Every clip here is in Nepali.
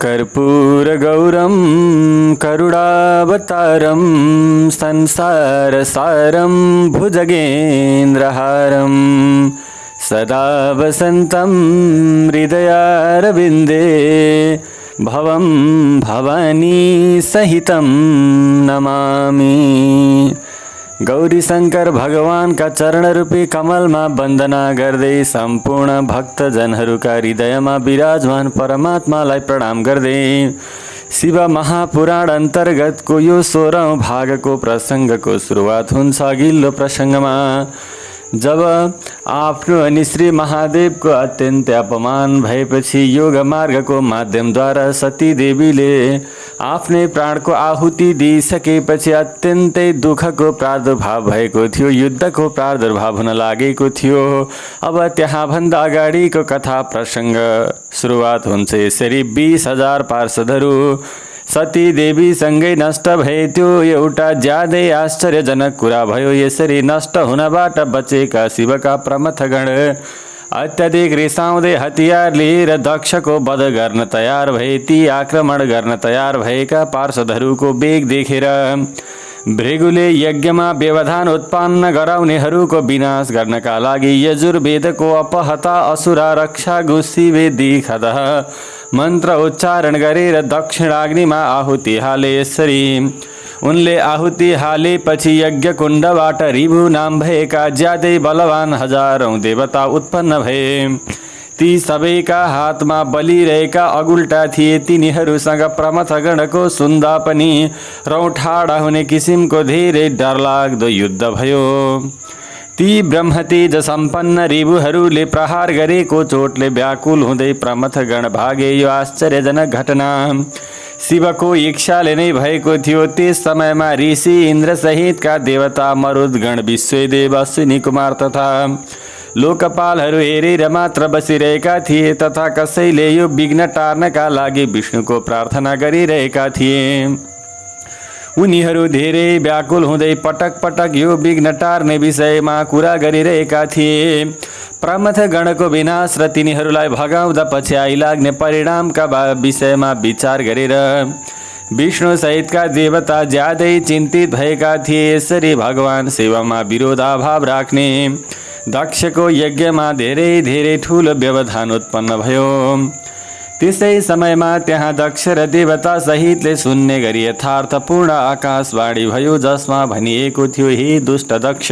कर्पूरगौरं करुणावतारं संसारसारं भुजगेन्द्रहारं सदा वसन्तं हृदयारविन्दे भवं भवानी सहितं नमामि। गौरी शंकर भगवान का चरण रूपी कमल में वंदना गर्दै संपूर्ण भक्तजनहरूका हृदयमा विराजमान परमात्मालाई प्रणाम गर्दै शिव महापुराण अन्तर्गतको यो 16औं भागको प्रसङ्गको सुरुवात हुन्छ। अघिल्लो प्रसङ्गमा जब आफ्नो अनि श्री महादेवको अत्यन्त अपमान भएपछि योग मार्गको माध्यमद्वारा सती देवीले आफ्नै प्राणको आहुति दिइसकेपछि अत्यन्तै दुःखको प्रादुर्भाव भएको थियो, युद्धको प्रादुर्भाव हुन लागेको थियो। अब त्यहाँभन्दा अगाडिको कथा प्रसङ्ग सुरुवात हुन्छ यसरी। 20,000 पार्षदहरू सती देवी सँगै नष्ट भए। त्यो एउटा ज्यादै आश्चर्यजनक कुरा भयो। यसरी नष्ट हुनबाट बचेका शिवका प्रमथगण अत्याधिक रिसाउँदै हतियार लिएर दक्षको वध गर्न तयार भए। ती आक्रमण गर्न तयार भएका पार्षदहरूको वेग देखेर भृगुले यज्ञमा व्यवधान उत्पन्न गराउनेहरूको विनाश गर्नका लागि यजुर्वेदको अपहता असुरा रक्षा गुसिवे दिखदः मन्त्र उच्चारण गरेर दक्षिणाग्निमा आहुति हाले। यसरी उनले आहुति हालेपछि यज्ञकुण्डबाट रिभु नाम भएका ज्यादै बलवान हजारौं देवता उत्पन्न भए। ती सबैका हातमा बलिरहेका अगुल्टा थिए। तिनीहरूसँग प्रमथगणको सुन्दा पनि रौठाडा हुने किसिमको धेरै डरलाग्दो युद्ध भयो। ती ब्रह्मतेज सम्पन्न रिभुहरूले प्रहार गरेको चोटले व्याकुल हुँदै प्रमथगण भागे। यो आश्चर्यजनक घटना शिवको इच्छाले नै भएको थियो। त्यस समयमा ऋषि इन्द्र सहितका देवता मरुदगण विश्वदेव अश्विनी कुमार तथा लोकपालहरू हेरेर मात्र बसिरहेका थिए तथा कसैले यो विघ्न टार्नका लागि विष्णुको प्रार्थना गरिरहेका थिए। उनीहरू धेरै व्याकुल हुँदै पटक पटक यो विघ्न टार्ने विषयमा कुरा गरिरहेका थिए। प्रमथगणको विनाश र तिनीहरूलाई भगाउँदा पछि आइलाग्ने परिणामका विषयमा विचार गरेर विष्णु सहितका देवता ज्यादै चिन्तित भएका थिए। यसरी भगवान शिवमा विरोधाभाव राख्ने दक्षको यज्ञमा धेरै ठूलो व्यवधान उत्पन्न भयो। त्यसै समयमा त्यहाँ दक्ष र देवता सहितले सुन्ने गरी यथार्थपूर्ण आकाशवाणी भयो, जसमा भनिएको थियो, हे दुष्ट दक्ष,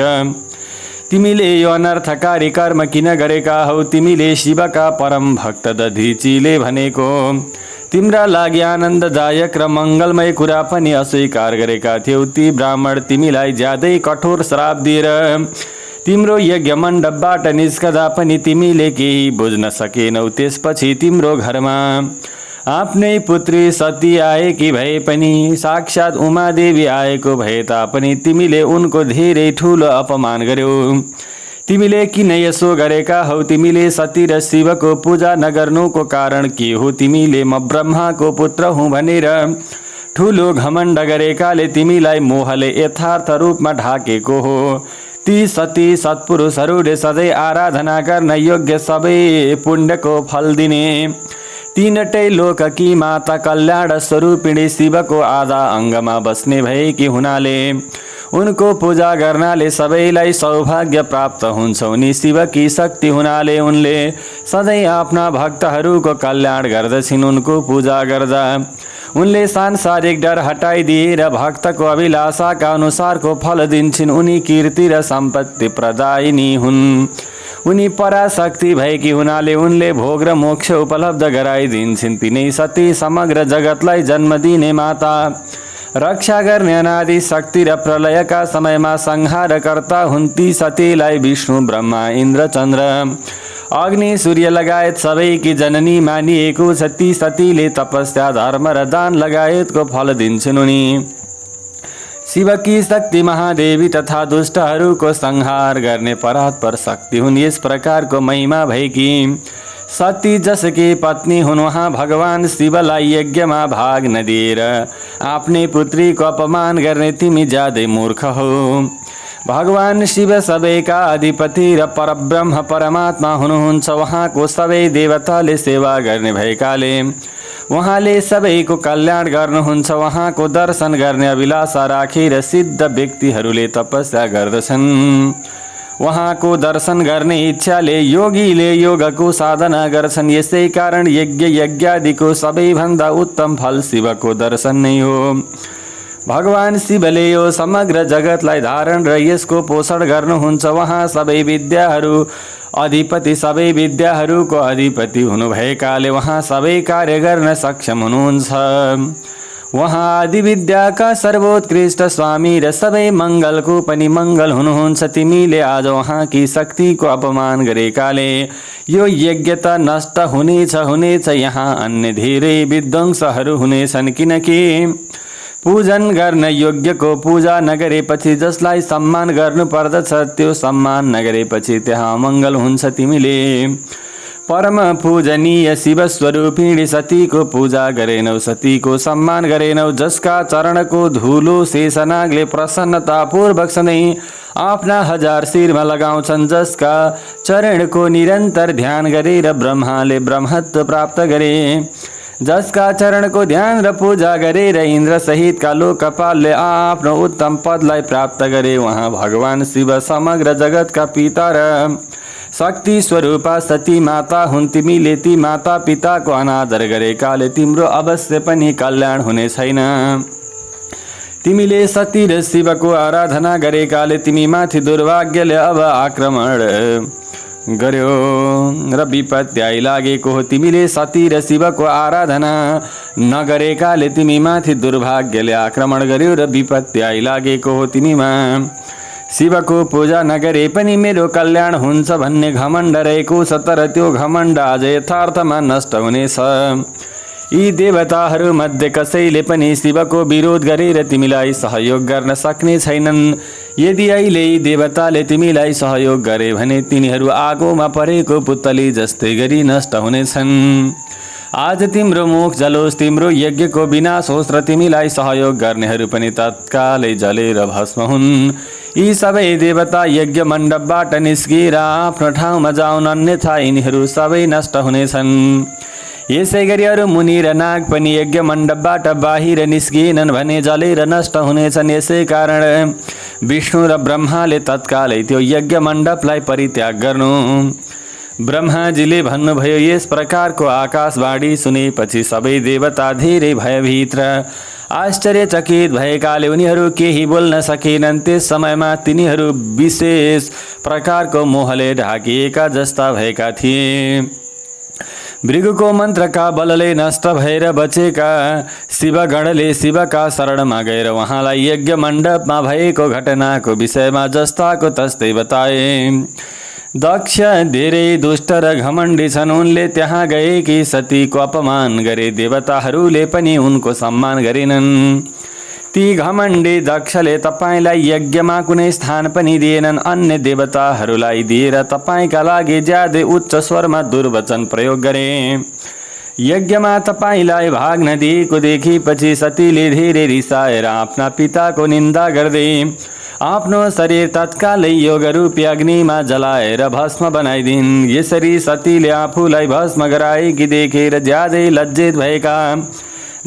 तिमीले यो अनर्थकारी कर्म किन गरेका हौ? तिमीले शिवका परम भक्त दधीचीले भनेको तिम्रा लागि आनन्ददायक र मङ्गलमय कुरा पनि अस्वीकार गरेका थियौ। ती ब्राह्मण तिमीलाई ज्यादै कठोर श्राप दिएर तिम्रो यज्ञ मण्डपबाट निस्कदा पनि तिमीले केही बुझ्न सकेनौ। त्यसपछि तिम्रो घरमा आफ्नै पुत्री सती आएकी भए पनि, साक्षात् उमादेवी आएको भए तापनि तिमीले उनको धेरै ठुलो अपमान गर्यौ। तिमीले किन यसो गरेका हौ? तिमीले सती र शिवको पूजा नगर्नुको कारण के हो? तिमीले म ब्रह्माको पुत्र हुँ भनेर ठुलो घमण्ड गरेकाले तिमीलाई मोहले यथार्थ रूपमा ढाकेको हो। ती सती सत्पुरुषहरूले सधैँ आराधना गर्न योग्य सबै पुण्यको फल दिने तीनटै लोककी माता कल्याण स्वरूपिणी शिवको आधा अङ्गमा बस्ने भएकी हुनाले उनको पूजा गर्नाले सबैलाई सौभाग्य प्राप्त हुन्छ। उनी शिवकी शक्ति हुनाले उनले सधैँ आफ्ना भक्तहरूको कल्याण गर्दछिन्। उनको पूजा गर्दा उनले सांसारिक डर हटाइदिएर भक्तको अभिलाषाका अनुसारको फल दिन्छन्। उनी कीर्ति र सम्पत्ति प्रदायिनी हुन्। उनी पराशक्ति भएकी हुनाले उनले भोग र मोक्ष उपलब्ध गराइदिन्छन्। तिनै सती समग्र जगतलाई जन्म दिने माता, रक्षा गर्ने अनादि शक्ति र प्रलयका समयमा संहारकर्ता हुन्। ती सतीलाई विष्णु ब्रह्मा इन्द्र चन्द्र अग्नि सूर्य लगायत सबैकी जननी मानिएको छ। ती सतीले तपस्या धर्म र दान लगायतको फल दिन्छन्। उनी शिवकी शक्ति महादेवी तथा दुष्टहरूको संहार गर्ने परात्पर शक्ति हुन्। यस प्रकारको महिमा भएकी सती जसकी पत्नी हुन्, उहाँ भगवान शिवलाई यज्ञमा भाग नदिएर आफ्नै पुत्रीको अपमान गर्ने तिमी ज्यादै मूर्ख हो। भगवान शिव सबैका अधिपति र परब्रह्म परमात्मा हुनुहुन्छ। उहाँको सबै देवताले सेवा गर्ने भएकाले उहाँले सबैको कल्याण गर्नुहुन्छ। उहाँको दर्शन गर्ने अभिलाषा राखेर सिद्ध व्यक्तिहरूले तपस्या गर्दछन्। उहाँको दर्शन गर्ने इच्छाले योगीले योगको साधना गर्छन्। यसै कारण यज्ञ यज्ञादिको सबैभन्दा उत्तम फल शिवको दर्शन नै हो। भगवान शिवले यो समग्र जगतलाई धारण र यसको पोषण गर्नुहुन्छ। उहाँ सबै विद्याहरू अधिपति, सबै विद्याहरूको अधिपति हुनुभएकाले उहाँ सबै कार्य गर्न सक्षम हुनुहुन्छ। उहाँ आदि विद्याका सर्वोत्कृष्ट स्वामी र सबै मङ्गलको पनि मङ्गल हुनुहुन्छ। तिमीले आज उहाँकी शक्तिको अपमान गरेकाले यो यज्ञ त नष्ट हुनेछ। यहाँ अन्य धेरै विध्वंसहरू हुनेछन्, किनकि पूजन गर्न योग्यको पूजा नगरेपछि जसलाई सम्मान गर्नु पर्दछ त्यो सम्मान नगरेपछि त्यहाँ अमङ्गल हुन्छ। तिमीले परम पूजनीय शिव स्वरूपिणी सतीको पूजा गरेनौ, सतीको सम्मान गरेनौ, जसका चरणको धुलो शेषनागले प्रसन्नतापूर्वक सधैँ आफ्ना 1000 शिरमा लगाउँछन्, जसका चरणको निरन्तर ध्यान गरेर ब्रह्माले ब्रह्मत्व प्राप्त गरे, जसका चरणको ध्यान र पूजा गरेर इन्द्र सहितका लोकपालले आफ्नो उत्तम पदलाई प्राप्त गरे। उहाँ भगवान शिव समग्र जगतका पिता र शक्ति स्वरूपा सती माता हुन्। तिमीले ती माता पिताको अनादर गरेकाले तिम्रो अवश्य पनि कल्याण हुने छैन। तिमीले सती र शिवको आराधना गरेकाले तिमी माथि दुर्भाग्यले अब आक्रमण गर्यो र विपत्ति आइलागेको हो। तिमीले सती र शिवको आराधना नगरेकाले तिमी माथि दुर्भाग्यले आक्रमण गर्यो र विपत्ति आइलागेको हो। तिमीमा शिवको पूजा नगरे पनि मेरो कल्याण हुन्छ भन्ने घमण्ड रहेको छ, तर त्यो घमण्ड आज यथार्थमा नष्ट हुनेछ। यी देवताहरू मध्ये कसैले पनि शिवको विरोध गरेर तिमीलाई सहयोग गर्न सक्ने छैनन्। यदि अहिले यी देवताले तिमीलाई सहयोग गरे भने तिनीहरू आगोमा परेको पुतली जस्तै गरी नष्ट हुनेछन्। आज तिम्रो मुख जलोस्, तिम्रो यज्ञको विनाश होस् र तिमीलाई सहयोग गर्नेहरू पनि तत्कालै जलेर भस्म हुन्। यी सबै देवता यज्ञ मण्डपबाट निस्किएर आफ्नो ठाउँमा जाउन्, अन्यथा यिनीहरू सबै नष्ट हुनेछन्। यसै गरी अरू मुनि र नाग पनि यज्ञ मण्डपबाट बाहिर निस्किएनन् भने जलेर नष्ट हुनेछन्। यसै कारण विष्णु र ब्रह्माले तत्कालै त्यो यज्ञ मण्डपलाई परित्याग गर्नु। ब्रह्माजीले भन्नुभयो। यस प्रकारको आकाशवाणी सुनेपछि सबै देवता धेरै भयभीत र आश्चर्यचकित भएकाले उनीहरू केही बोल्न सकेनन्। त्यस समयमा तिनीहरू विशेष प्रकारको मोहले ढाकिएका जस्ता भएका थिए। भृगुको मन्त्रका बलले नष्ट भएर बचेका शिवगणले शिवका शरणमा गएर उहाँलाई यज्ञ मण्डपमा भएको घटनाको विषयमा जस्ताको तस्तै बताए। दक्ष धेरै दुष्ट र घमण्डी छन्। उनले त्यहाँ गएकी सतीको अपमान गरे। देवताहरूले पनि उनको सम्मान गरेनन्। ती घमण्डी दक्षले तपाईलाई यज्ञमा कुनै स्थान पनि दिएनन्। अन्य देवताहरूलाई दिएर तपाईका लागि ज्यादै उच्च स्वरमा दुर्वचन प्रयोग गरे। यज्ञमा तपाईलाई भाग नदिएको देखेपछि सतीले धेरै रिसाएर आफ्ना पिताको निन्दा गर्दै आफ्नो शरीर तत्कालै योगरूपी अग्निमा जलाएर भस्म बनाइदिन्। यसरी सतीले आफूलाई भस्म गराएकी देखेर ज्यादै लज्जित भएका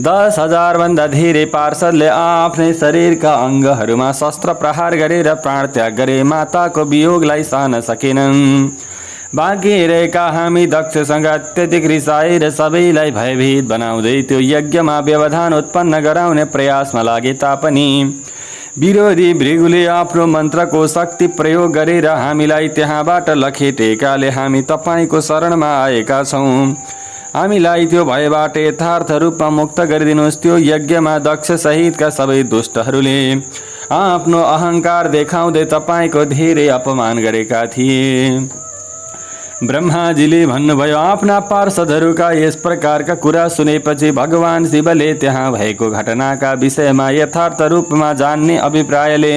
10,000 भन्दा धेरै पार्षदले आफ्नै शरीरका अङ्गहरूमा शस्त्र प्रहार गरेर प्राण त्याग गरे। माताको वियोगलाई सहन सकेनन्। बाँकी रहेका हामी दक्षसँग अत्यधिक रिसाएर सबैलाई भयभीत बनाउँदै त्यो यज्ञमा व्यवधान उत्पन्न गराउने प्रयासमा लागे तापनि विरोधी भृगुले आफ्नो मन्त्रको शक्ति प्रयोग गरेर हामीलाई त्यहाँबाट लखेटेकाले हामी तपाईँको शरणमा आएका छौँ। हामीलाई त्यो भयबाट यथार्थ रूपमा मुक्त गरिदिनुहोस्। त्यो यज्ञमा दक्ष सहितका सबै दुष्टहरूले आफ्नो अहङ्कार देखाउँदै तपाईँको धेरै अपमान गरेका थिए। ब्रह्माजीले भन्नुभयो, आफ्ना पार्षदहरूका यस प्रकारका कुरा सुनेपछि भगवान शिवले त्यहाँ भएको घटनाका विषयमा यथार्थ रूपमा जान्ने अभिप्रायले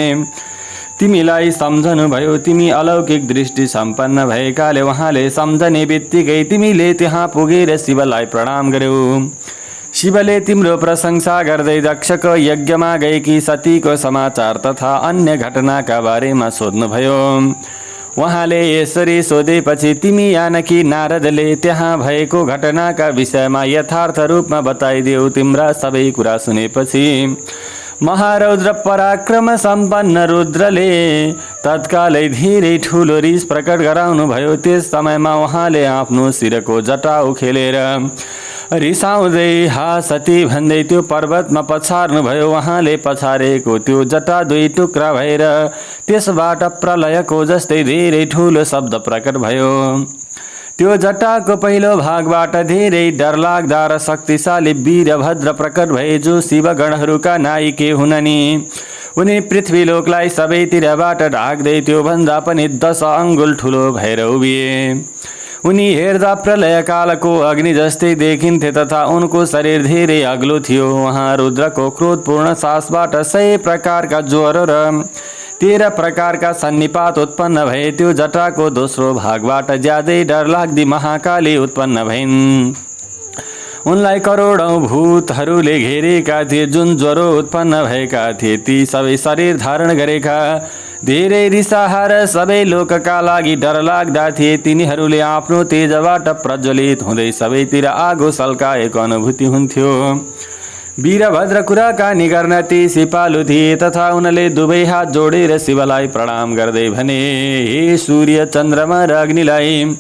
तिमीलाई सम्झनुभयो। तिमी अलौकिक दृष्टि सम्पन्न भएकाले उहाँले सम्झने बित्तिकै तिमीले त्यहाँ पुगेर शिवलाई प्रणाम गर्यौ। शिवले तिम्रो प्रशंसा गर्दै दक्षको यज्ञमा गएकी सतीको समाचार तथा अन्य घटनाका बारेमा सोध्नुभयो। उहाँले यसरी सोधेपछि तिमी यानकी नारदले त्यहाँ भएको घटनाका विषयमा यथार्थ रूपमा बताइदेऊ। तिम्रा सबै कुरा सुनेपछि महारौद्र पराक्रम सम्पन्न रुद्रले तत्कालै धेरै ठुलो रिस प्रकट गराउनु भयो। त्यस समयमा उहाँले आफ्नो शिरको जटा उखेलेर रिसाउँदै हा सती भन्दै त्यो पर्वतमा पछार्नुभयो। उहाँले पछारेको त्यो जटा दुई टुक्रा भएर त्यसबाट प्रलयको जस्तै धेरै ठुलो शब्द प्रकट भयो। त्यो जटाको पहिलो भागबाट धेरै डरलाग्दा र शक्तिशाली वीरभद्र प्रकट भए, जो शिवगणहरूका नायिके हुन् नि। उनी पृथ्वीलोकलाई सबैतिरबाट ढाक्दै त्योभन्दा पनि 10 अङ्गुल ठुलो भएर उभिए। उनी हेर्दा प्रलयकालको अग्नि जस्तै देखिन्थे तथा उनको शरीर धेरै अग्लो थियो। उहाँ रुद्रको क्रोधपूर्ण सासबाट 100 प्रकारका ज्वरो र 13 प्रकारका सन्निपात उत्पन्न भए। त्यो जटाको दोस्रो भागबाट ज्यादै डरलाग्दी महाकाली उत्पन्न भइन्। उनलाई करोडौं भूतहरूले घेरेका थिए, जुन ज्वरो उत्पन्न भएका थिए। ती सबै शरीर धारण गरेका धेरै रिसाहा र सबै लोकका लागि डरलाग्दा थिए। तिनीहरूले आफ्नो तेजबाट प्रज्वलित हुँदै सबैतिर आगो सल्काएको अनुभूति हुन्थ्यो। वीरभद्र कुराकानी गर्न ती सिपालु थिए तथा उनले दुवै हात जोडेर शिवलाई प्रणाम गर्दै भने, हे सूर्य चन्द्रमा र अग्निलाई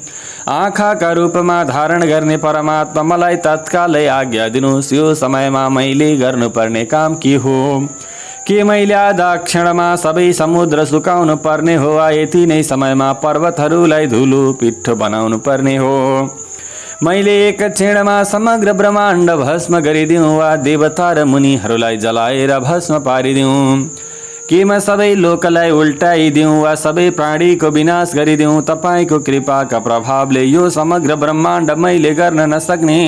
आँखाका रूपमा धारण गर्ने परमात्मा, मलाई तत्कालै आज्ञा दिनुहोस्। यो समयमा मैले गर्नुपर्ने काम के हो? के मैले आधा क्षणमा सबै समुद्र सुकाउनु पर्ने हो, वा यति नै समयमा पर्वतहरूलाई धुलो पिठो बनाउनु पर्ने हो? मैले एक क्षणमा समग्र ब्रह्माण्ड भस्म गरिदिउँ, वा देवता र मुनिहरूलाई जलाएर भस्म पारिदिउँ? के म सबै लोकलाई उल्टाइदिउँ वा सबै प्राणीको विनाश गरिदिउँ? तपाईँको कृपाका प्रभावले यो समग्र ब्रह्माण्ड मैले गर्न नसक्ने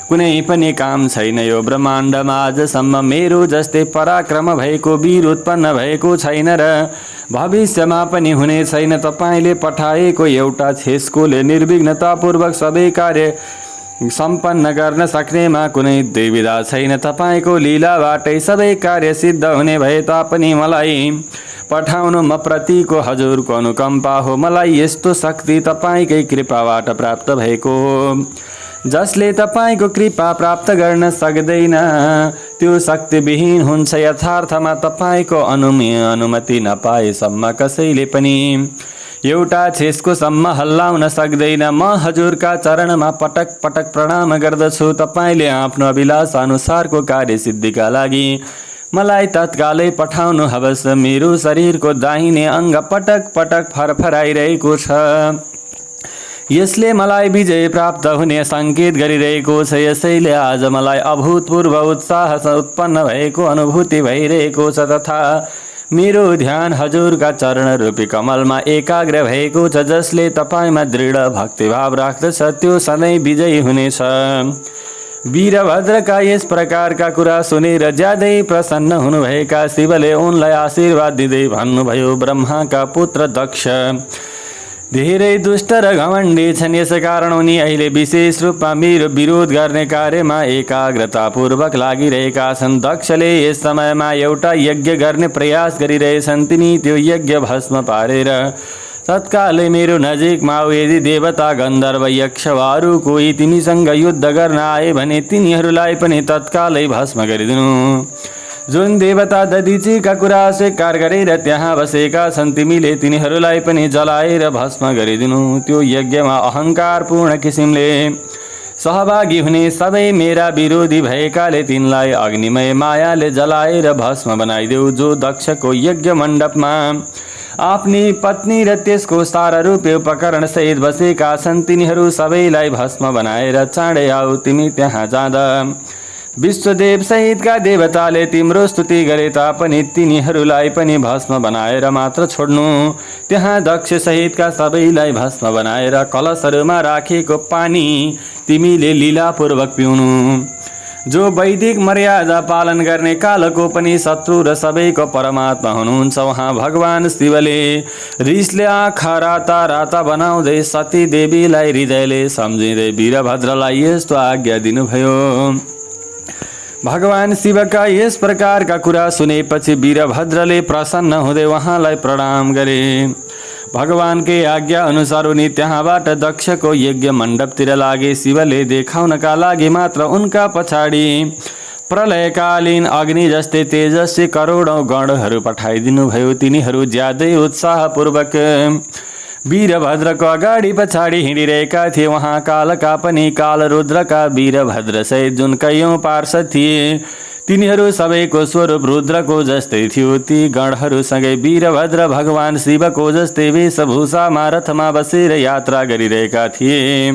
कुनै पनि काम छैन। यो ब्रह्माण्डमा आजसम्म मेरो जस्तै पराक्रम भएको वीर उत्पन्न भएको छैन र भविष्यमा पनि हुने छैन। तपाईँले पठाएको एउटा छेस्कोले निर्विघ्नतापूर्वक सबै कार्य सम्पन्न गर्न सक्नेमा कुनै दुविधा छैन। तपाईँको लीलाबाटै सबै कार्य सिद्ध हुने भए तापनि मलाई पठाउनु म प्रतिको हजुरको अनुकम्पा हो। मलाई यस्तो शक्ति तपाईँकै कृपाबाट प्राप्त भएको हो। जसले तपाईँको कृपा प्राप्त गर्न सक्दैन त्यो शक्तिविहीन हुन्छ। यथार्थमा तपाईँको अनुमति नपाएसम्म कसैले पनि एउटा छेस्को सम्म हल्लाउन सक्दैन। म हजुरका चरणमा पटक पटक प्रणाम गर्दछु। तपाईँले आफ्नो अभिलाषा अनुसारको कार्यसिद्धिका लागि मलाई तत्कालै पठाउनु हवस्। मेरो शरीरको दाहिने अङ्ग पटक पटक फरफराइरहेको छ। यसले मलाई विजय प्राप्त हुने सङ्केत गरिरहेको छ। यसैले आज मलाई अभूतपूर्व उत्साह उत्पन्न भएको अनुभूति भइरहेको छ तथा मेरो ध्यान हजुरका चरण रूपी कमलमा एकाग्र भएको छ। जसले तपाईँमा दृढ भक्तिभाव राख्दछ त्यो सधैँ विजयी हुनेछ। वीरभद्रका यस प्रकारका कुरा सुनेर ज्यादै प्रसन्न हुनुभएका शिवले उनलाई आशीर्वाद दिँदै भन्नुभयो, ब्रह्माका पुत्र दक्ष धेरै दुष्ट र घमण्डी छन्। यसकारण उनी अहिले विशेष रूपमा मेरो विरोध गर्ने कार्यमा एकाग्रतापूर्वक लागिरहेका छन्। दक्षले यस समयमा एउटा यज्ञ गर्ने प्रयास गरिरहेछन्। तिनी त्यो यज्ञ भस्म पारेर तत्कालै मेरो नजिकमा आऊ। यदि देवता गन्धर्व यक्ष वा अरू कोही तिमीसँग युद्ध गर्न आए भने तिनीहरूलाई पनि तत्कालै भस्म गरिदिनु। जुन देवता दधिचीका कुरा स्वीकार गरेर त्यहाँ बसेका छन् तिमीले तिनीहरूलाई पनि जलाएर भस्म गरिदिनु। त्यो यज्ञमा अहङ्कारपूर्ण किसिमले सहभागी हुने सबै मेरा विरोधी भएकाले तिनलाई अग्निमय मायाले जलाएर भस्म बनाइदेऊ। जो दक्षको यज्ञ मण्डपमा आफ्नी पत्नी र त्यसको सारा रूपे उपकरण सहित बसेका छन् तिनीहरू सबैलाई भस्म बनाएर चाँडै आऊ। तिमी त्यहाँ जाँदा विश्वदेव सहितका देवताले तिम्रो स्तुति गरे तापनि तिनीहरूलाई पनि भस्म बनाएर मात्र छोड्नु। त्यहाँ दक्ष सहितका सबैलाई भस्म बनाएर कलशहरूमा राखेको पानी तिमीले लीलापूर्वक पिउनु। जो वैदिक मर्यादा पालन गर्ने कालको पनि शत्रु र सबैको परमात्मा हुनुहुन्छ, उहाँ भगवान शिवले रिसले आँखा राता राता बनाउँदै सती देवीलाई हृदयले सम्झिँदै वीरभद्रलाई यस्तो आज्ञा दिनुभयो। भगवान शिवका यस प्रकारका कुरा सुनेपछि वीरभद्रले प्रसन्न हुँदै उहाँलाई प्रणाम गरे। भगवानकै आज्ञा अनुसार उनी त्यहाँबाट दक्षको यज्ञ मण्डपतिर लागे। शिवले देखाउनका लागि मात्र उनका पछाडि प्रलयकालीन अग्नि जस्तै तेजस्वी करोडौं गणहरू पठाइदिनु भयो। तिनीहरू ज्यादै उत्साहपूर्वक वीरभद्रको अगाडि पछाडि हिँडिरहेका थिए। वहाँ कालका पनि कालरुद्रका वीरभद्र सहित जुन कैयौं पार्षद थिए तिनीहरू सबैको स्वरूप रुद्रको जस्तै थियो। ती गणहरूसँगै वीरभद्र भगवान शिवको जस्तै वेशभूषामा रथमा बसेर यात्रा गरिरहेका थिए।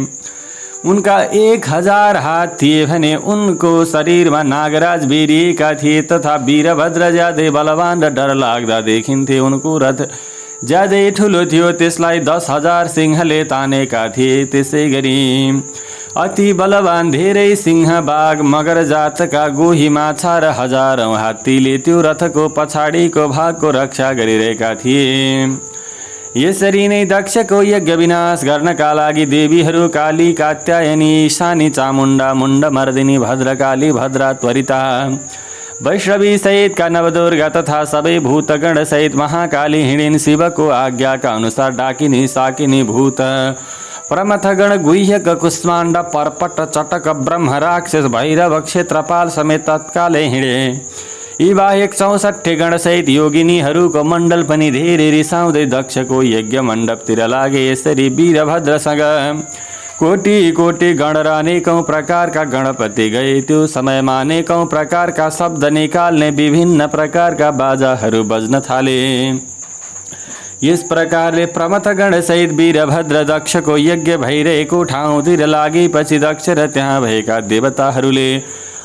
उनका 1000 हात थिए भने उनको शरीरमा नागराज भिरिएका थिए तथा वीरभद्र ज्यादै बलवान र डरलाग्दा देखिन्थे। उनको रथ ज्यादै ठुलो थियो, त्यसलाई 10,000 सिंहले तानेका थिए। त्यसै गरी अति बलवान धेरै सिंह, बाघ, मगर जातका गोही माछा र हजारौं हात्तीले त्यो रथको पछाडिको भागको रक्षा गरिरहेका थिए। यसरी नै दक्षको यज्ञ विनाश गर्नका लागि देवीहरू काली, कात्यायनी, ईशानी, चामुण्डा, मुण्डमर्दिनी, भद्रकाली, भद्रा, त्वरिता, वैष्णवी सहितका नवदुर्गा तथा सबै भूतगण सहित महाकाली हिँडिन्। शिवको आज्ञाका अनुसार डाकिनी, साकिनी, भूत, प्रमथगण, गुह्यक, कुष्माण्ड, पर्पट, चटक, ब्रह्म, राक्षस, भैरव, क्षेत्रपाल समेत तत्कालै हिँडे। यी बाहेक 64 गण सहित योगिनीहरूको मण्डल पनि धेरै रिसाउँदै दक्षको यज्ञ मण्डपतिर लागे। यसरी वीरभद्रसँग कोटि कोटि गण र अनेकौं प्रकारका गणपति गए। त्यो समयमा अनेकौं प्रकारका शब्द निकाल्ने विभिन्न प्रकारका बाजाहरू बज्न थाले। यस प्रकारले प्रमथगण सहित वीरभद्र दक्षको यज्ञ भइरहेको ठाउँतिर लागेपछि दक्ष र त्यहाँ भएका देवताहरूले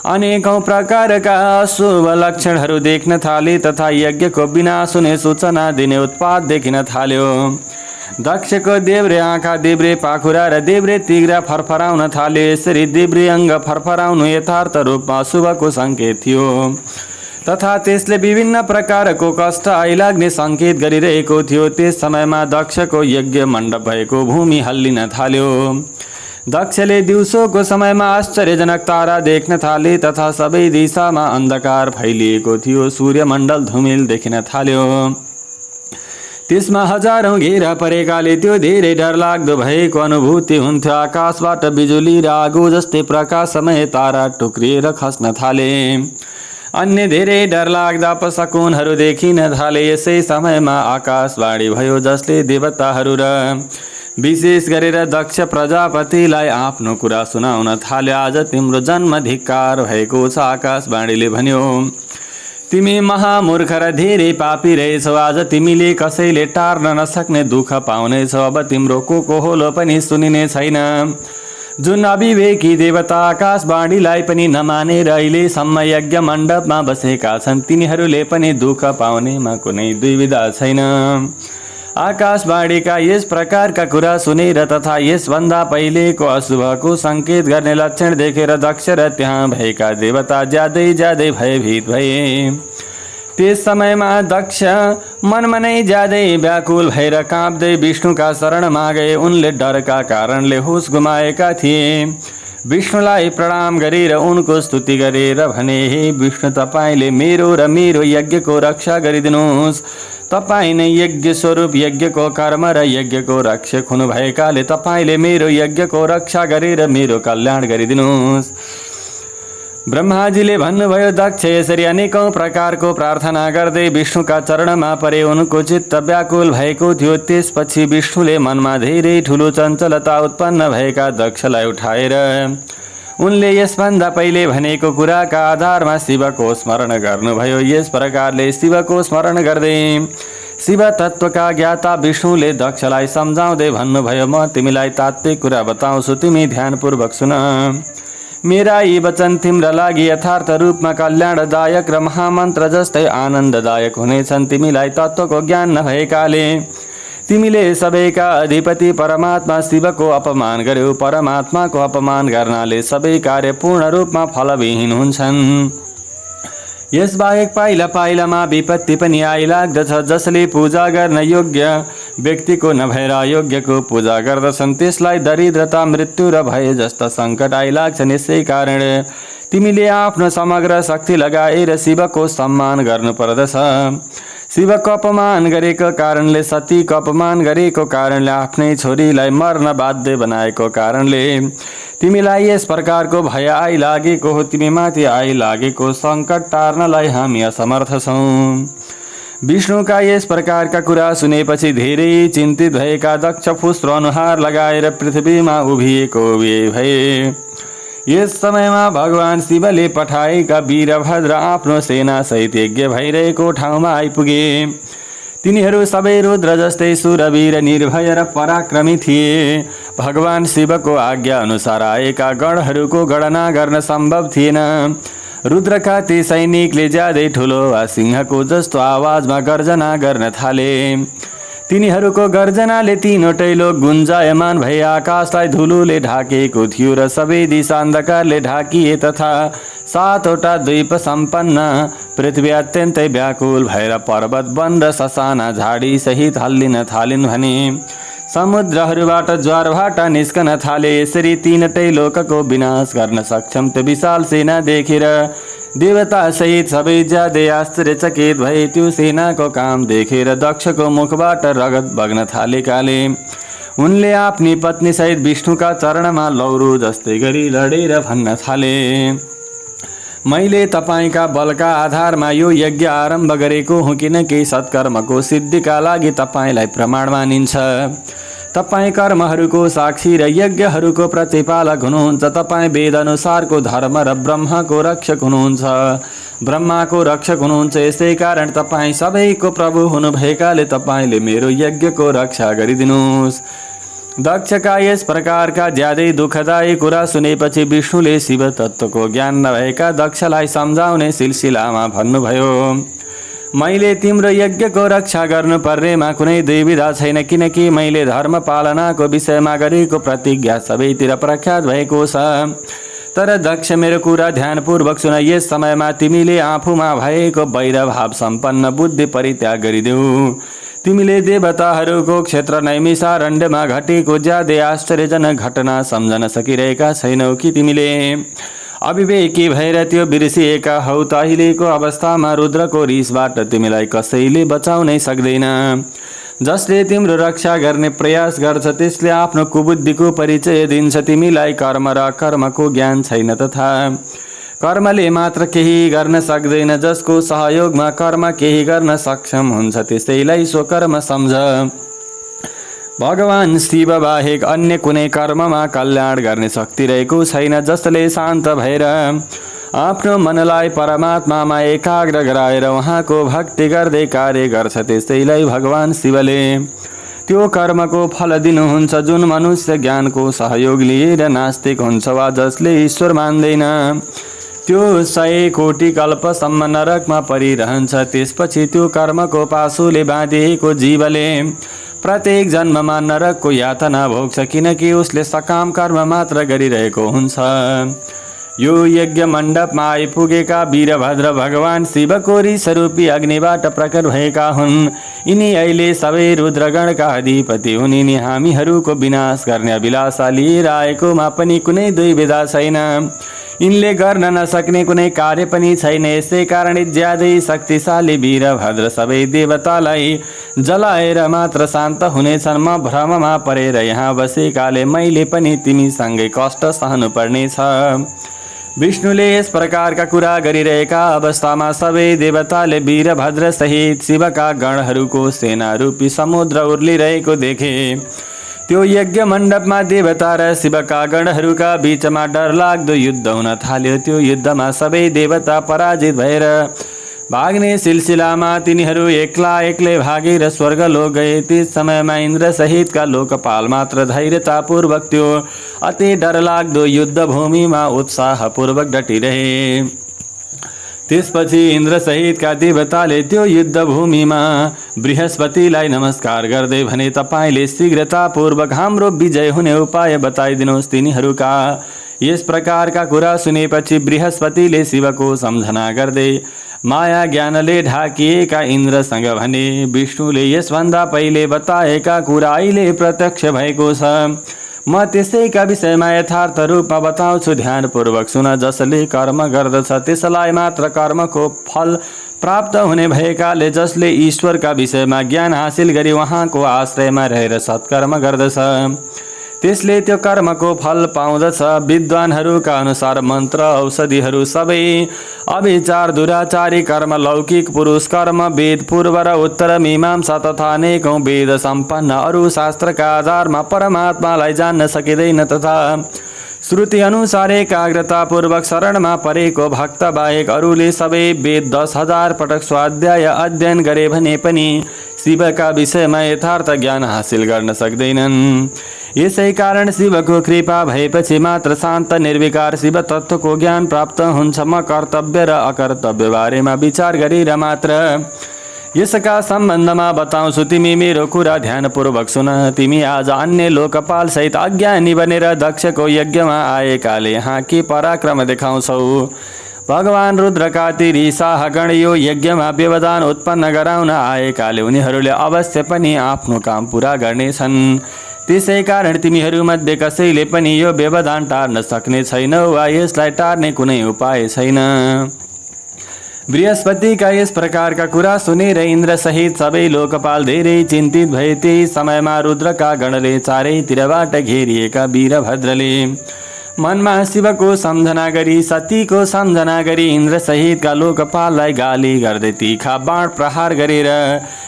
अनेकौं प्रकारका अशुभ लक्षणहरू देख्न थाले तथा यज्ञको विनाश हुने सूचना दिने उत्पात देखिन थाल्यो। दक्षको देब्रे आँखा, देब्रे पाखुरा र देब्रे तिघ्रा फरफराउन थाले। यसरी देब्रे अङ्ग फरफराउनु यथार्थ रूपमा शुभको सङ्केत थियो तथा त्यसले विभिन्न प्रकारको कष्ट आइलाग्ने सङ्केत गरिरहेको थियो। त्यस समयमा दक्षको यज्ञ मण्डप भएको भूमि हल्लिन थाल्यो। दक्षले दिउँसोको समयमा आश्चर्यजनक तारा देख्न थाले तथा सबै दिशामा अन्धकार फैलिएको थियो। सूर्यमण्डल धुमिल देखिन थाल्यो। त्यसमा हजारौं घेरा परेकाले त्यो धेरै डरलाग्दो भएको अनुभूति हुन्थ्यो। आकाशबाट बिजुली र आगो जस्तै प्रकाशमय तारा टुक्रिएर खस्न थाले। अन्य धेरै डरलाग्दा अपशकुनहरू देखिन थाले। यसै समयमा आकाशवाणी भयो जसले देवताहरू र विशेष गरेर दक्ष प्रजापतिलाई आफ्नो कुरा सुनाउन थाल्यो। आज तिम्रो जन्म धिक्कार भएको छ। आकाशवाणीले भन्यो, तिमी महामूर्ख र धेरै पापी रहेछौ। आज तिमीले कसैले टार्न नसक्ने दुःख पाउनेछौ। अब तिम्रो कोकोहोलो पनि सुनिने छैन। जुन अविवेकी देवता आकाशवाणीलाई पनि नमानेर अहिलेसम्म यज्ञ मण्डपमा बसेका छन् तिनीहरूले पनि दुःख पाउनेमा कुनै दुविधा छैन। आकाशवाणीका यस प्रकारका कुरा सुनेर तथा यसभन्दा पहिलेको अशुभको सङ्केत गर्ने लक्षण देखेर दक्ष र त्यहाँ भएका देवता ज्यादै भयभीत भए। त्यस समयमा दक्ष मनमा नै ज्यादै व्याकुल भएर काँप्दै विष्णुका शरणमा गए। उनले डरका कारणले होस गुमाएका थिए। विष्णुलाई प्रणाम गरेर उनको स्तुति गरेर भने, हे विष्णु, तपाईँले मेरो र मेरो यज्ञको रक्षा गरिदिनुहोस्। तपाईँ नै यज्ञ स्वरूप, यज्ञको कर्म र यज्ञको रक्षक हुनुभएकाले तपाईँले मेरो यज्ञको रक्षा गरेर मेरो कल्याण गरिदिनुहोस्। ब्रह्माजीले भन्नुभयो दक्ष यसरी अनेकौं प्रकारको प्रार्थना गर्दै विष्णुका चरणमा परे उनको चित्त व्याकुल भएको थियो। त्यसपछि विष्णुले मनमा धेरै ठुलो चञ्चलता उत्पन्न भएका दक्षलाई उठाएर उनले यसभन्दा पहिले भनेको कुराका आधारमा शिवको स्मरण गर्नुभयो। यस प्रकारले शिवको स्मरण गर्दै शिव तत्त्वका ज्ञाता विष्णुले दक्षलाई सम्झाउँदै भन्नुभयो, म तिमीलाई तात्विक कुरा बताउँछु, तिमी ध्यानपूर्वक सुन। मेरा यी वचन तिम्रा लागि यथार्थ रूपमा कल्याणदायक र महामन्त्र जस्तै आनन्ददायक हुनेछन्। तिमीलाई तत्त्वको ज्ञान नभएकाले तिमीले सबैका अधिपति परमात्मा शिवको अपमान गर्यौ। परमात्माको अपमान गर्नाले सबै कार्य पूर्ण रूपमा फलविहीन हुन्छन्। यसबाहेक पाइला पाइलामा विपत्ति पनि आइलाग्दछ। जसले पूजा गर्न योग्य व्यक्तिको नभएर अयोग्यको पूजा गर्दछन् त्यसलाई दरिद्रता, मृत्यु र भय जस्ता सङ्कट आइलाग्छन्। यसै कारण तिमीले आफ्नो समग्र शक्ति लगाएर शिवको सम्मान गर्नुपर्दछ। शिवको अपमान गरेको कारणले, सतीको अपमान गरेको कारणले, आफ्नै छोरीलाई मर्न बाध्य बनाएको कारणले तिमीलाई यस प्रकारको भय आइलागेको हो। तिमीमाथि आइलागेको सङ्कट टार्नलाई हामी असमर्थ छौँ। विष्णुका यस प्रकारका कुरा सुनेपछि धेरै चिन्तित भएका दक्ष फुस्रो अनुहार लगाएर पृथ्वीमा उभिएको भए। यस समयमा भगवान शिवले पठाएका वीरभद्र आफ्नो सेनासहित यज्ञ भइरहेको ठाउँमा आइपुगे। तिनीहरू सबै रुद्र जस्तै सुरवीर, निर्भय र पराक्रमी थिए। भगवान शिवको आज्ञा अनुसार आएका गणहरूको गणना गर्न सम्भव थिएन। रुद्रका ती सैनिकले ज्यादै ठुलो वा सिंहको जस्तो आवाजमा गर्जना गर्न थाले। तिनीहरूको गर्जनाले तीनवटै लोक गुन्जायमान भई आकाशलाई धुलोले ढाकेको थियो र सबै दिशा अन्धकारले ढाकिए तथा 7वटा द्वीप सम्पन्न पृथ्वी अत्यन्तै व्याकुल भएर पर्वत, वन र ससाना झाडी सहित हल्लिन थालिन् भने समुद्रहरूबाट ज्वारभाटा निस्कन थाले। यसरी तीनटै लोकको विनाश गर्न सक्षम त्यो विशाल सेना देखेर देवता सहित सबै ज्यादै आश्चर्यचकित भए। त्यो सेनाको काम देखेर दक्षको मुखबाट रगत बग्न थालेकाले उनले आफ्नी पत्नी सहित विष्णुका चरणमा लौरो जस्तै गरी लडेर भन्न थाले, मैले तपाईका बलका आधारमा यो यज्ञ आरम्भ गरेको हुँ, किनकि सत्कर्मको सिद्धिका लागि तपाईँलाई प्रमाण मानिन्छ। तपाईँ कर्महरूको साक्षी र यज्ञहरूको प्रतिपालक हुनुहुन्छ। तपाईँ वेद अनुसारको धर्म र ब्रह्मको रक्षक हुनुहुन्छ, ब्रह्माको रक्षक हुनुहुन्छ। यसै कारण तपाईँ सबैको प्रभु हुनुभएकाले तपाईँले मेरो यज्ञको रक्षा गरिदिनुहोस्। दक्षका यस प्रकारका ज्यादै दुःखदायी कुरा सुनेपछि विष्णुले शिव तत्त्वको ज्ञान नभएका दक्षलाई सम्झाउने सिलसिलामा भन्नुभयो, मैले तिम्रो यज्ञको रक्षा गर्नुपर्नेमा कुनै दुविधा छैन, किनकि मैले धर्म पालनाको विषयमा गरेको प्रतिज्ञा सबैतिर प्रख्यात भएको छ। तर दक्ष मेरो कुरा ध्यानपूर्वक सुन। यस समयमा तिमीले आफूमा भएको वैरभाव सम्पन्न बुद्धि परित्याग गरिदेऊ। तिमीले देवताहरूको क्षेत्र नैमिषारण्यमा घटेको ज्यादै आश्चर्यजनक घटना सम्झन सकिरहेका छैनौ कि? तिमीले अविवेकी भएर त्यो बिर्सिएका हौ त अहिलेको अवस्थामा रुद्रको रिसबाट तिमीलाई कसैले बचाउनै सक्दैन। जसले तिम्रो रक्षा गर्ने प्रयास गर्छ त्यसले आफ्नो कुबुद्धिको परिचय दिन्छ। तिमीलाई कर्म र अकर्मको ज्ञान छैन तथा कर्मले मात्र केही गर्न सक्दैन। जसको सहयोगमा कर्म केही गर्न सक्षम हुन्छ त्यसैलाई स्वकर्म सम्झ। भगवान शिव बाहेक अन्य कुनै कर्ममा कल्याण गर्ने शक्ति रहेको छैन। जसले शान्त भएर आफ्नो मनलाई परमात्मामा एकाग्र गराएर उहाँको भक्ति गर्दै कार्य गर्छ त्यसैलाई भगवान शिवले त्यो कर्मको फल दिनुहुन्छ। जुन मनुष्य ज्ञानको सहयोग लिएर नास्तिक हुन्छ वा जसले ईश्वर मान्दैन त्यो 100 कोटि कल्पसम्म नरकमा परिरहन्छ। त्यसपछि त्यो कर्मको पासोले बाँधिएको जीवले प्रत्येक जन्ममा नरकको यातना भोग्छ, किनकि उसले सकाम कर्म मात्र गरिरहेको हुन्छ। यो यज्ञ मण्डपमा आइपुगेका वीरभद्र भगवान शिवको रिसरूपी अग्निबाट प्रकट भएका हुन्। यिनी अहिले सबै रुद्रगणका अधिपति हुन्। यिनी हामीहरूको विनाश गर्ने अभिलाषा लिएर आएकोमा पनि कुनै दुविधा छैन। यिनले गर्न नसक्ने कुनै कार्य पनि छैन। यसै कारण ज्यादै शक्तिशाली वीरभद्र सबै देवतालाई जलाएर मात्र शान्त हुनेछन्। म भ्रममा परेर यहाँ बसेकाले मैले पनि तिमीसँगै कष्ट सहनु पर्नेछ। विष्णुले यस प्रकारका कुरा गरिरहेका अवस्थामा सबै देवताले वीरभद्र सहित शिवका गणहरूको सेना रूपी समुद्र उर्लिरहेको देखे। त्यो यज्ञ मण्डपमा देवता र शिवका गणहरूका बीचमा डरलाग्दो युद्ध हुन थाल्यो। त्यो युद्धमा सबै देवता पराजित भएर भाग्ने सिलसिलामा तिनीहरू एक्लै भागेर स्वर्गलोक गए। त्यस समयमा इन्द्र सहितका लोकपाल मात्र धैर्यतापूर्वक त्यो अति डरलाग्दो युद्ध भूमिमा उत्साहपूर्वक डटिरहे। त्यसपछि इन्द्र सहितका देवताले त्यो युद्ध भूमिमा बृहस्पतिलाई नमस्कार गर्दै भने, तपाईले शीघ्रतापूर्वक हाम्रो विजय हुने उपाय बताइदिनुहोस्। तिनीहरूका यस प्रकारका कुरा सुनेपछि बृहस्पतिले शिवको सम्झना गर्दै माया ज्ञानले ढाकिएका इन्द्रसँग भने, विष्णुले यसभन्दा पहिले बताएका कुरा अहिले प्रत्यक्ष भएको छ। म त्यसैका विषयमा यथार्थ रूपमा बताउँछु, ध्यानपूर्वक सुन। जसले कर्म गर्दछ त्यसलाई मात्र कर्मको फल प्राप्त हुने भएकाले जसले ईश्वरका विषयमा ज्ञान हासिल गरी उहाँको आश्रयमा रहेर सत्कर्म गर्दछ त्यसले त्यो कर्मको फल पाउँदछ। विद्वानहरूका अनुसार मन्त्र औषधिहरू सबै अभिचार दुराचारी कर्म, लौकिक पुरुष कर्म, वेद पूर्व र उत्तर मीमांसा तथा अनेकौं वेद सम्पन्न अरू शास्त्रका आधारमा परमात्मालाई जान्न सकिँदैन तथा श्रुति अनुसार एकाग्रतापूर्वक शरणमा परेको भक्त बाहेक अरूले सबै वेद 10,000 पटक स्वाध्याय अध्ययन गरे भने पनि शिवका विषयमा यथार्थ ज्ञान हासिल गर्न सक्दैनन्। यसै कारण शिवको कृपा भएपछि मात्र शान्त निर्विकार शिव तत्त्वको ज्ञान प्राप्त हुन्छ। म कर्तव्य र अकर्तव्य बारेमा विचार गरेर मात्र यसका सम्बन्धमा बताउँछु। तिमी मेरो कुरा ध्यानपूर्वक सुन। तिमी आज अन्य लोकपाल सहित अज्ञानी बनेर दक्षको यज्ञमा आएकाले यहाँ के पराक्रम देखाउँछौ? भगवान रुद्रका ती रिसाहगण यो यज्ञमा व्यवधान उत्पन्न गराउन आएकाले उनीहरूले अवश्य पनि आफ्नो काम पूरा गर्नेछन्। त्यसै कारण तिमीहरूमध्ये कसैले पनि यो व्यवधान टार्न सक्ने छैन वा यसलाई टार्ने कुनै उपाय छैन। बृहस्पतिका यस प्रकारका कुरा सुनेर इन्द्र सहित सबै लोकपाल धेरै चिन्तित भए। त्यही समयमा रुद्रका गणले चारैतिरबाट घेरिएका वीरभद्रले मनमा शिवको सम्झना गरी सतीको सम्झना गरी इन्द्र सहितका लोकपाललाई गाली गर्दै तीखा बाण प्रहार गरेर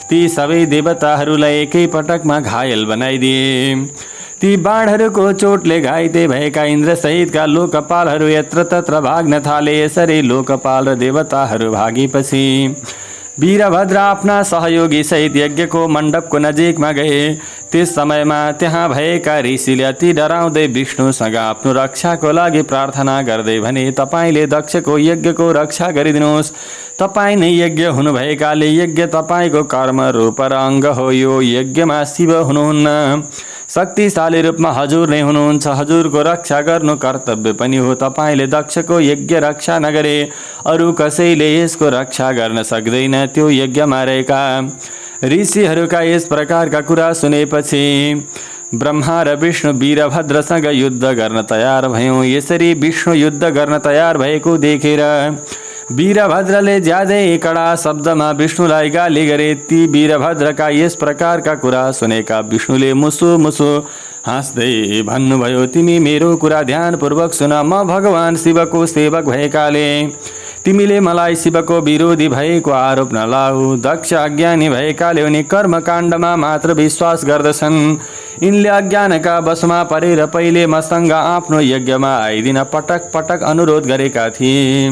ती सबै देवताहरूलाई एकै पटकमा घायल बनाइदिए। ती बाणहरूको चोटले घाइते भएका इन्द्र सहितका लोकपालहरू यत्रतत्र भाग्न थाले। यसरी लोकपाल र देवताहरू भागेपछि वीरभद्र आफ्ना सहयोगी सहित यज्ञको मण्डपको नजिकमा गए। त्यस समयमा त्यहाँ भएका ऋषिले अति डराउँदै विष्णुसँग आफ्नो रक्षाको लागि प्रार्थना गर्दै भने, तपाईले दक्षको यज्ञको रक्षा गरिदिनुहोस्। तपाईँ नै यज्ञ हुनुभएकाले यज्ञ तपाईँको कर्म रूप र अङ्ग हो। यो यज्ञमा शिव हुनुहुन्न, शक्तिशाली रूपमा हजुर नै हुनुहुन्छ। हजुरको रक्षा गर्नु कर्तव्य पनि हो। तपाईँले दक्षको यज्ञ रक्षा नगरे अरू कसैले यसको रक्षा गर्न सक्दैन। त्यो यज्ञमा रहेका ऋषिहरूका यस प्रकारका कुरा सुनेपछि ब्रह्मा र विष्णु वीरभद्रसँग युद्ध गर्न तयार भयौँ। यसरी विष्णु युद्ध गर्न तयार भएको देखेर वीरभद्रले ज्यादै कडा शब्दमा विष्णुलाई गाली गरे। ती वीरभद्रका यस प्रकारका कुरा सुनेका विष्णुले मुसु मुसु हाँस्दै भन्नुभयो, तिमी मेरो कुरा ध्यानपूर्वक सुन। म भगवान शिवको सेवक भएकाले तिमीले मलाई शिवको विरोधी भएको आरोप नलाऊ। दक्ष अज्ञानी भएकाले उनी कर्मकाण्डमा मात्र विश्वास गर्दछन्। यिनले अज्ञानका वशमा परेर पहिले मसँग आफ्नो यज्ञमा आइदिन पटक पटक अनुरोध गरेका थिए।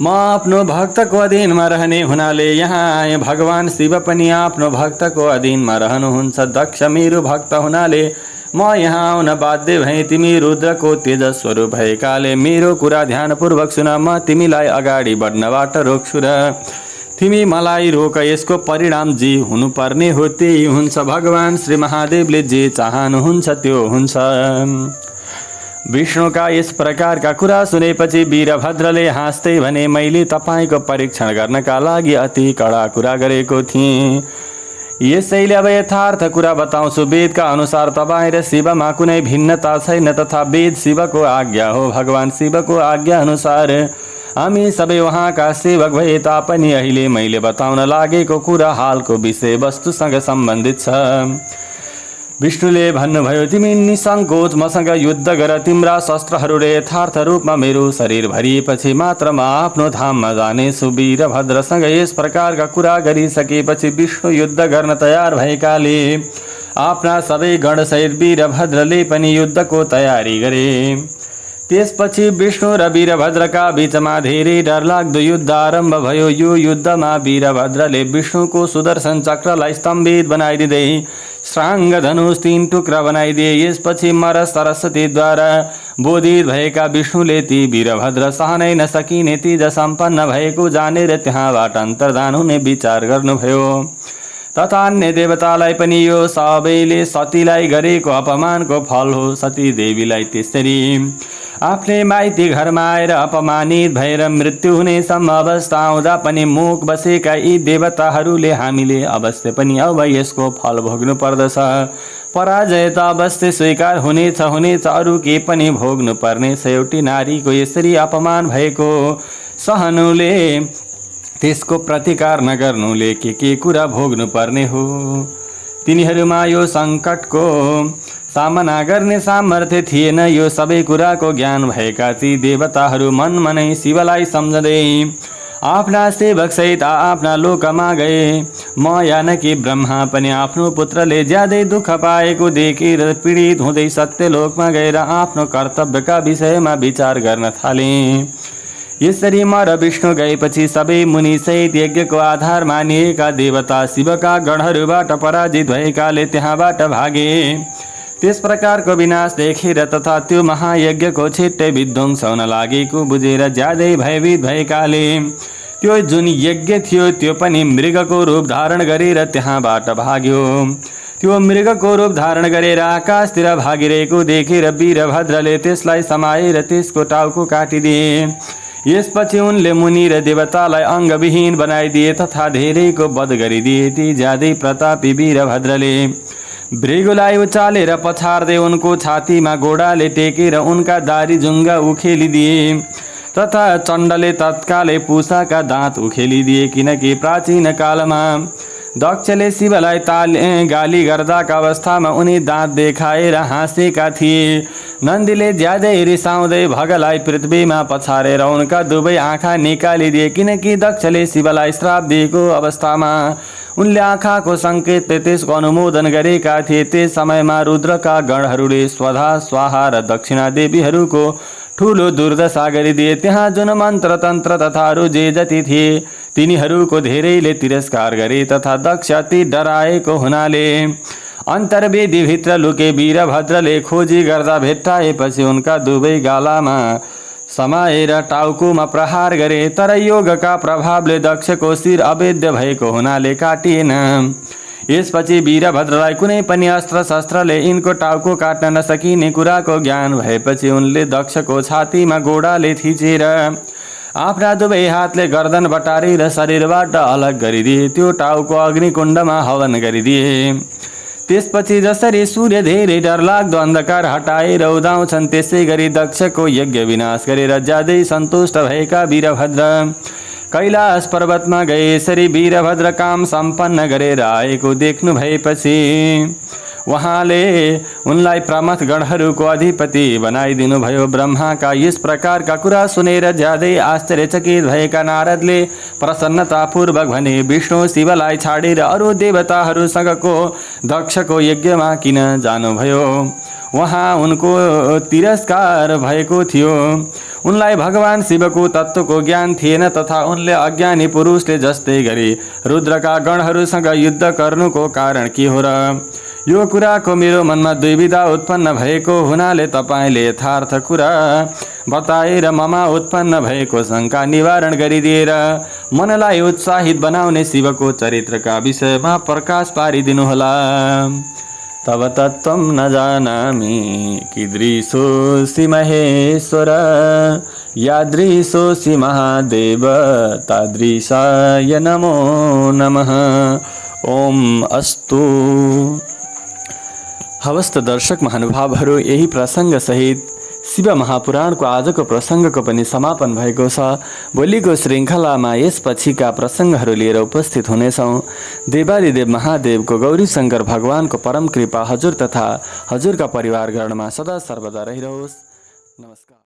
म आफ्नो भक्तको अधीनमा रहने हुनाले यहाँ आए। भगवान शिव पनि आफ्नो भक्तको अधीनमा रहनुहुन्छ। दक्ष मेरो भक्त हुनाले म यहाँ आउन बाध्य भएँ। तिमी रुद्रको तेजस स्वरूप भएकाले मेरो कुरा ध्यानपूर्वक सुन। म तिमीलाई अगाडि बढ्नबाट रोक्छु र तिमी मलाई रोक। यसको परिणाम जे हुनुपर्ने हो त्यही हुन्छ। भगवान श्री महादेवले जे चाहनुहुन्छ त्यो हुन्छ। विष्णुका यस प्रकारका कुरा सुनेपछि वीरभद्रले हाँस्दै भने, मैले तपाईँको परीक्षण गर्नका लागि अति कडा कुरा गरेको थिएँ। यसैले अब यथार्थ कुरा बताउँछु। वेदका अनुसार तपाईँ र शिवमा कुनै भिन्नता छैन तथा वेद शिवको आज्ञा हो। भगवान शिवको आज्ञा अनुसार हामी सबै उहाँका सेवक भए तापनि अहिले मैले बताउन लागेको कुरा हालको विषय वस्तुसँग सम्बन्धित छ। विष्णुले भन्नुभयो, तिमी निसङ्कोच मसँग युद्ध गर। तिम्रा शस्त्रहरूले यथार्थ रूपमा मेरो शरीर भरिएपछि मात्र म आफ्नो धाममा जानेछु। वीरभद्रसँग यस प्रकारका कुरा गरिसकेपछि विष्णु युद्ध गर्न तयार भएकाले आफ्ना सबै गणसहित वीरभद्रले पनि युद्धको तयारी गरे। त्यसपछि विष्णु र वीरभद्रका बीचमा धेरै डरलाग्दो युद्ध आरम्भ भयो। यो युद्धमा वीरभद्रले विष्णुको सुदर्शन चक्रलाई स्तम्भित बनाइदिँदै श्राङ्ग धनुष 3 टुक्रा बनाइदिए। यसपछि मर सरस्वतीद्वारा बोधित भएका विष्णुले ती वीरभद्र सहनै नसकिने तेज सम्पन्न भएको जानेर त्यहाँबाट अन्तर्धान हुने विचार गर्नुभयो। तथा अन्य देवतालाई पनि यो सबैले सतीलाई गरेको अपमानको फल हो। सती देवीलाई त्यसरी आफ्नै माइती घरमा आएर अपमानित भएर मृत्यु हुनेसम्म अवस्था आउँदा पनि मुख बसेका यी देवताहरूले हामीले अवश्य पनि अब यसको फल भोग्नु पर्दछ। पराजय त अवश्य स्वीकार हुनेछ, अरू के पनि भोग्नु पर्नेछ। एउटी नारीको यसरी अपमान भएको सहनुले, त्यसको प्रतिकार नगर्नुले के कुरा भोग्नु पर्ने हो। तिनीहरूमा यो सङ्कटको सामना गर्ने सामर्थ्य थिएन। यो सबै कुराको ज्ञान भएका ती देवताहरू मनमनै शिवलाई सम्झँदै आफ्ना सेवक सहित आफ्ना लोकमा गए। म यानकी ब्रह्मा पनि आफ्नो पुत्रले ज्यादै दुःख पाएको देखेर पीडित हुँदै सत्यलोकमा गएर आफ्नो कर्तव्यका विषयमा विचार गर्न थाले। यसरी म र विष्णु गएपछि सबै मुनि सहित यज्ञको आधार मानिएका देवता शिवका गणहरूबाट पराजित भएकाले त्यहाँबाट भागे। त्यस प्रकारको विनाश देखेर तथा त्यो महायज्ञको छिट्टै विध्वंस हुन लागेको बुझेर ज्यादै भयभीत भएकाले त्यो जुन यज्ञ थियो त्यो पनि मृगको रूप धारण गरेर त्यहाँबाट भाग्यो। त्यो मृगको रूप धारण गरेर आकाशतिर भागिरहेको देखेर वीरभद्रले त्यसलाई समाएर त्यसको टाउको काटिदिए। यसपछि उनले मुनि र देवतालाई अङ्गविहीन बनाइदिए तथा धेरैको वध गरिदिए। ती ज्यादै प्रतापी वीरभद्रले भृगुलाई उचालेर पछार्दै उनको छातीमा घोडाले टेकेर उनका दारी जुङ्गा उखेलिदिए तथा चण्डले तत्कालै पुसाका दाँत उखेलिदिए। किनकि प्राचीन कालमा दक्षले शिवलाई गाली गर्दाका अवस्थामा उनी दाँत देखाएर हाँसेका थिए। नन्दीले ज्यादै रिसाउँदै भगलाई पृथ्वीमा पछारेर उनका दुवै आँखा निकालिदिए। किनकि दक्षले शिवलाई श्राप दिएको अवस्थामा उनले आँखाको सङ्केतले त्यसको अनुमोदन गरेका थिए। त्यस समयमा रुद्रका गणहरूले स्वधा स्वाहा र दक्षिणा देवीहरूको ठुलो दुर्दशा गरिदिए। त्यहाँ जुन मन्त्र तन्त्र तथा अरू जे जति थिए तिनीहरूको धेरैले तिरस्कार गरे तथा दक्ष अति डराएको हुनाले अन्तर्वेदीभित्र लुके वीरभद्रले खोजी गर्दा भेट्टाएपछि उनका दुवै गालामा समाएर टाउकोमा प्रहार गरे। तर योगका प्रभावले दक्षको शिर अवैध भएको हुनाले काटिएन। यसपछि वीरभद्रलाई कुनै पनि अस्त्र शस्त्रले यिनको टाउको काट्न नसकिने कुराको ज्ञान भएपछि उनले दक्षको छातीमा घोडाले थिचेर आफ्ना दुवै हातले गर्दन बटारेर शरीरबाट अलग गरिदिए। त्यो टाउको अग्निकुण्डमा हवन गरिदिए। त्यसपछि जसरी सूर्य धेरै डरलाग्दो अन्धकार हटाएर उदाउँछन् त्यसै गरी दक्षको यज्ञ विनाश गरेर ज्यादै सन्तुष्ट भएका वीरभद्र कैलाश पर्वतमा गए। यसरी वीरभद्र काम सम्पन्न गरेर आएको देख्नु भएपछि उहाँले उनलाई प्रमथ गणहरूको अधिपति बनाइदिनु भयो। ब्रह्माका यस प्रकारका कुरा सुनेर ज्यादै आश्चर्यचकित भएका नारदले प्रसन्नतापूर्वक भने, विष्णु शिवलाई छाडेर अरू देवताहरूसँगको दक्षको यज्ञमा किन जानुभयो? वहाँ उनको तिरस्कार भएको थियो। उनलाई भगवान शिवको तत्त्वको ज्ञान थिएन तथा उनले अज्ञानी पुरुषले जस्तै गरे रुद्रका गणहरूसँग युद्ध गर्नुको कारण के हो र? यो कुराको मेरो मनमा दुविधा उत्पन्न भएको हुनाले तपाईँले यथार्थ कुरा बताएर ममा उत्पन्न भएको शङ्का निवारण गरिदिएर मनलाई उत्साहित बनाउने शिवको चरित्रका विषयमा प्रकाश पारिदिनुहोला। तब तत्त्वं न जानामि कीदृशोऽसि महेश्वर, यादृशोऽसि महादेव तादृशाय नमो नमः। ओम अस्तु। हवस्त दर्शक महानुभावहरू, यही प्रसङ्ग सहित शिव महापुराणको आजको प्रसङ्गको पनि समापन भएको छ। भोलिको श्रृङ्खलामा यसपछिका प्रसङ्गहरू लिएर उपस्थित हुनेछौँ। देवादिदेव महादेवको गौरी शङ्कर भगवानको परम कृपा हजुर तथा हजुरका परिवारगणमा सदा सर्वदा रहिरहोस्। नमस्कार।